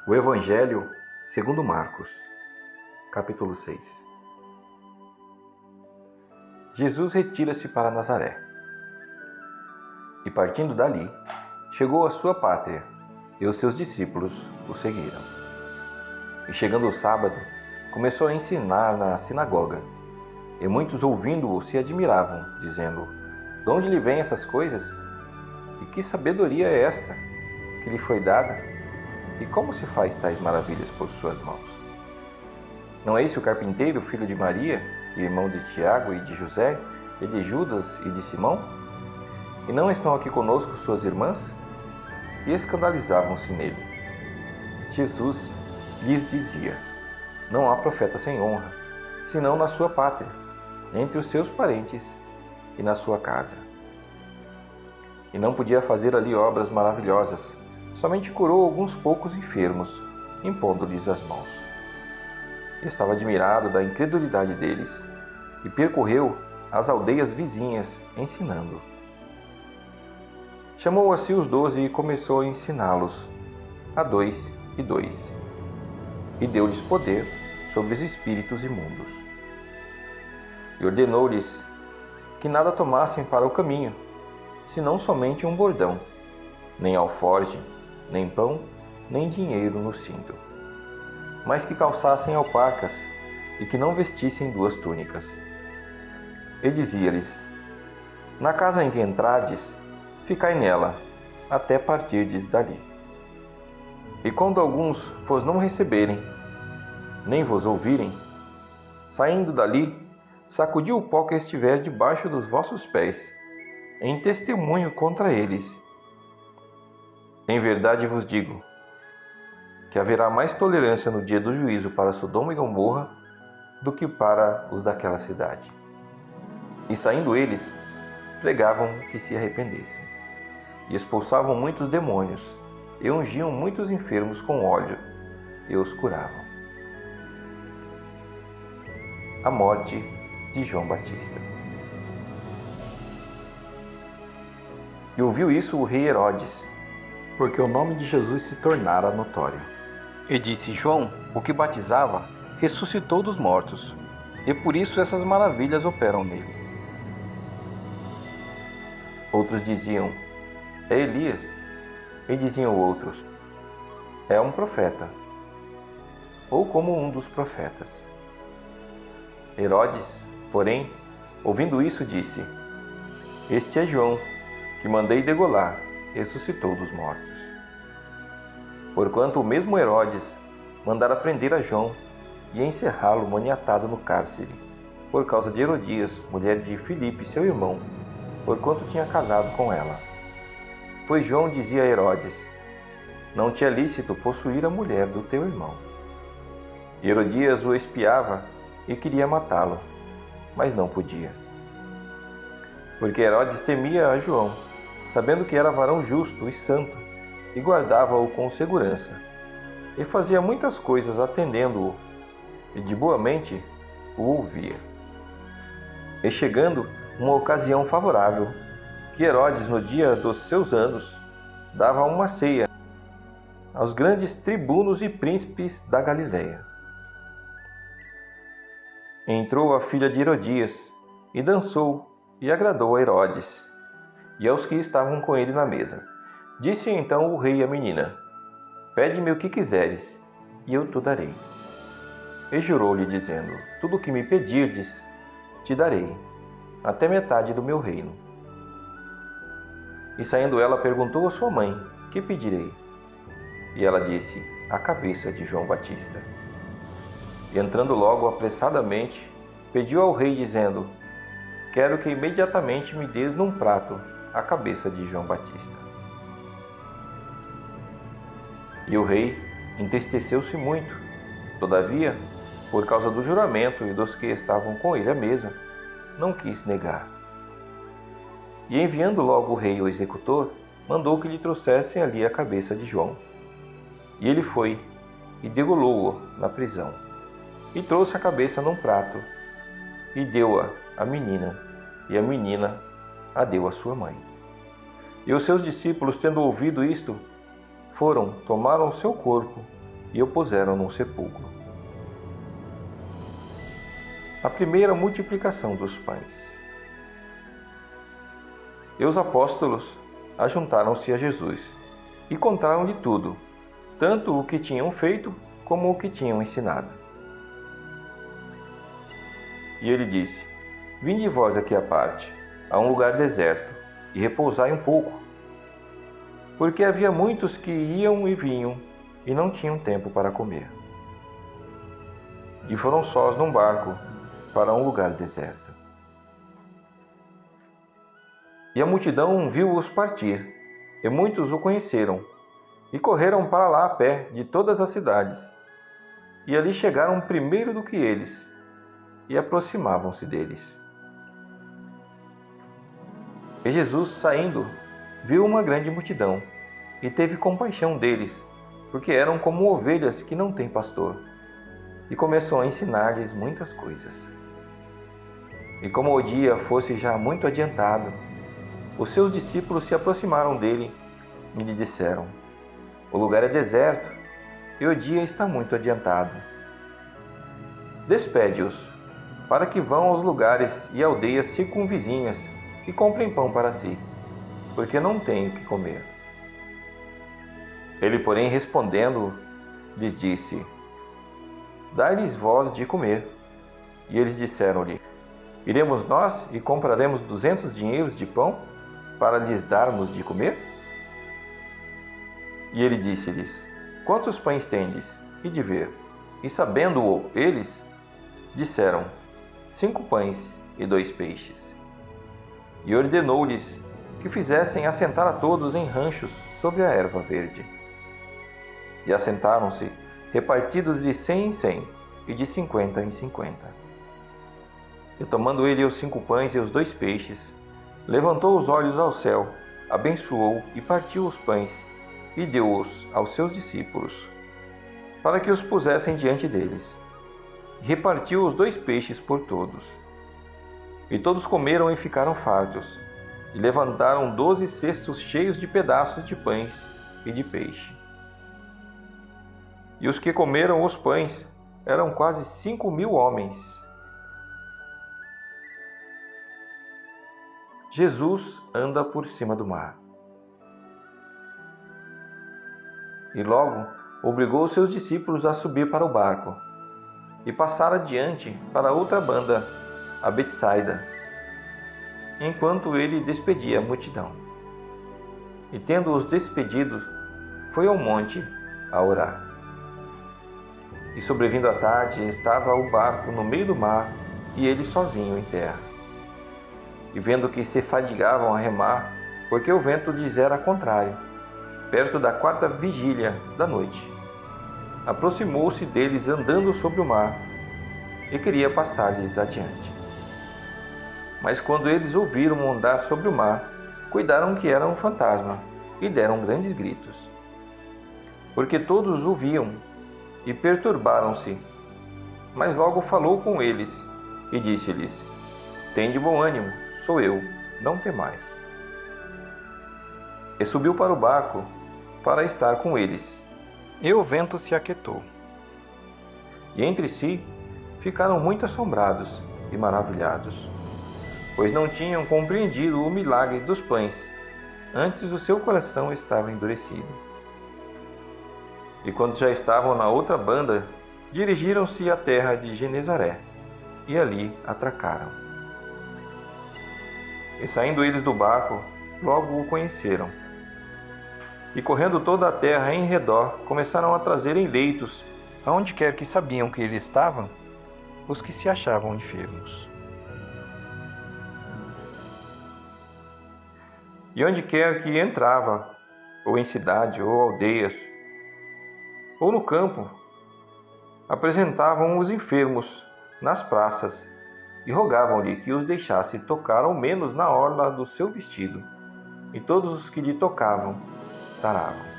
O Evangelho segundo Marcos, capítulo 6. Jesus retira-se para Nazaré. E partindo dali, chegou à sua pátria, e os seus discípulos o seguiram. E chegando o sábado, começou a ensinar na sinagoga. E muitos ouvindo-o se admiravam, dizendo: de onde lhe vêm essas coisas? E que sabedoria é esta que lhe foi dada? E como se faz tais maravilhas por suas mãos? Não é esse o carpinteiro, filho de Maria, e irmão de Tiago e de José, e de Judas e de Simão? E não estão aqui conosco suas irmãs? E escandalizavam-se nele. Jesus lhes dizia: não há profeta sem honra, senão na sua pátria, entre os seus parentes e na sua casa. E não podia fazer ali obras maravilhosas, somente curou alguns poucos enfermos, impondo-lhes as mãos. Estava admirado da incredulidade deles e percorreu as aldeias vizinhas, ensinando. Chamou a si os 12 e começou a ensiná-los, a 2 e 2, e deu-lhes poder sobre os espíritos imundos. E ordenou-lhes que nada tomassem para o caminho, senão somente um bordão, nem alforje, nem pão, nem dinheiro no cinto, mas que calçassem alpacas e que não vestissem 2 túnicas. E dizia-lhes: na casa em que entrardes, ficai nela, até partirdes dali. E quando alguns vos não receberem, nem vos ouvirem, saindo dali, sacudi o pó que estiver debaixo dos vossos pés, em testemunho contra eles. Em verdade vos digo, que haverá mais tolerância no dia do juízo para Sodoma e Gomorra do que para os daquela cidade. E saindo eles, pregavam que se arrependessem. E expulsavam muitos demônios, e ungiam muitos enfermos com óleo, e os curavam. A morte de João Batista. E ouviu isso o rei Herodes, porque o nome de Jesus se tornara notório. E disse: João, o que batizava, ressuscitou dos mortos, e por isso essas maravilhas operam nele. Outros diziam: é Elias. E diziam outros: é um profeta, ou como um dos profetas. Herodes, porém, ouvindo isso, disse: este é João, que mandei degolar, ressuscitou dos mortos. Porquanto o mesmo Herodes mandara prender a João e encerrá-lo maniatado no cárcere, por causa de Herodias, mulher de Filipe, seu irmão, porquanto tinha casado com ela. Pois João dizia a Herodes: não te é lícito possuir a mulher do teu irmão. E Herodias o espiava e queria matá-lo, mas não podia. Porque Herodes temia a João, sabendo que era varão justo e santo, e guardava-o com segurança, e fazia muitas coisas atendendo-o, e de boa mente o ouvia. E chegando uma ocasião favorável, que Herodes, no dia dos seus anos, dava uma ceia aos grandes tribunos e príncipes da Galiléia. Entrou a filha de Herodias, e dançou, e agradou a Herodes, e aos que estavam com ele na mesa. Disse então o rei à menina: pede-me o que quiseres, e eu te darei. E jurou-lhe, dizendo: tudo o que me pedirdes, te darei, até metade do meu reino. E saindo ela, perguntou a sua mãe: que pedirei? E ela disse: a cabeça de João Batista. E entrando logo apressadamente, pediu ao rei, dizendo: quero que imediatamente me des num prato a cabeça de João Batista. E o rei entristeceu-se muito. Todavia, por causa do juramento e dos que estavam com ele à mesa, não quis negar. E enviando logo o rei o executor, mandou que lhe trouxessem ali a cabeça de João. E ele foi e degolou-o na prisão. E trouxe a cabeça num prato, e deu-a à menina, e a menina a deu à sua mãe. E os seus discípulos, tendo ouvido isto, foram, tomaram o seu corpo e o puseram num sepulcro. A primeira multiplicação dos pães. E os apóstolos ajuntaram-se a Jesus e contaram-lhe tudo, tanto o que tinham feito como o que tinham ensinado. E ele disse: Vinde vós aqui à parte, a um lugar deserto, e repousai um pouco, porque havia muitos que iam e vinham e não tinham tempo para comer. E foram sós num barco para um lugar deserto. E a multidão viu-os partir, e muitos o conheceram, e correram para lá a pé de todas as cidades, e ali chegaram primeiro do que eles, e aproximavam-se deles. E Jesus, saindo, viu uma grande multidão, e teve compaixão deles, porque eram como ovelhas que não têm pastor, e começou a ensinar-lhes muitas coisas. E como o dia fosse já muito adiantado, os seus discípulos se aproximaram dele e lhe disseram: O lugar é deserto e o dia está muito adiantado. Despede-os, para que vão aos lugares e aldeias circunvizinhas e comprem pão para si, porque não têm o que comer. Ele, porém, respondendo, lhes disse: Dai-lhes vós de comer. E eles disseram-lhe: Iremos nós e compraremos 200 dinheiros de pão para lhes darmos de comer? E ele disse-lhes: Quantos pães tendes? E de ver. E sabendo-o eles, disseram: 5 pães e 2 peixes. E ordenou-lhes que fizessem assentar a todos em ranchos sobre a erva verde. E assentaram-se, repartidos de 100 em 100 e de 50 em 50. E tomando ele os 5 pães e os 2 peixes, levantou os olhos ao céu, abençoou e partiu os pães, e deu-os aos seus discípulos, para que os pusessem diante deles. E repartiu os 2 peixes por todos. E todos comeram e ficaram fartos, e levantaram 12 cestos cheios de pedaços de pães e de peixe. E os que comeram os pães eram quase 5.000 homens. Jesus anda por cima do mar. E logo obrigou os seus discípulos a subir para o barco e passar adiante para outra banda, a Betsaida, enquanto ele despedia a multidão. E tendo-os despedido, foi ao monte a orar. E sobrevindo a tarde, estava o barco no meio do mar e ele sozinho em terra. E vendo que se fadigavam a remar, porque o vento lhes era contrário, perto da 4ª vigília da noite, aproximou-se deles andando sobre o mar e queria passar-lhes adiante. Mas quando eles ouviram andar sobre o mar, cuidaram que era um fantasma e deram grandes gritos, porque todos o viam e perturbaram-se. Mas logo falou com eles e disse-lhes: Tende bom ânimo, sou eu, não temais. E subiu para o barco para estar com eles, e o vento se aquietou. E entre si ficaram muito assombrados e maravilhados, pois não tinham compreendido o milagre dos pães, antes o seu coração estava endurecido. E quando já estavam na outra banda, dirigiram-se à terra de Genezaré, e ali atracaram. E saindo eles do barco, logo o conheceram. E correndo toda a terra em redor, começaram a trazer em leitos, aonde quer que sabiam que ele estava, os que se achavam enfermos. E onde quer que entrava, ou em cidade, ou aldeias, ou no campo, apresentavam os enfermos nas praças e rogavam-lhe que os deixasse tocar ao menos na orla do seu vestido, e todos os que lhe tocavam saravam.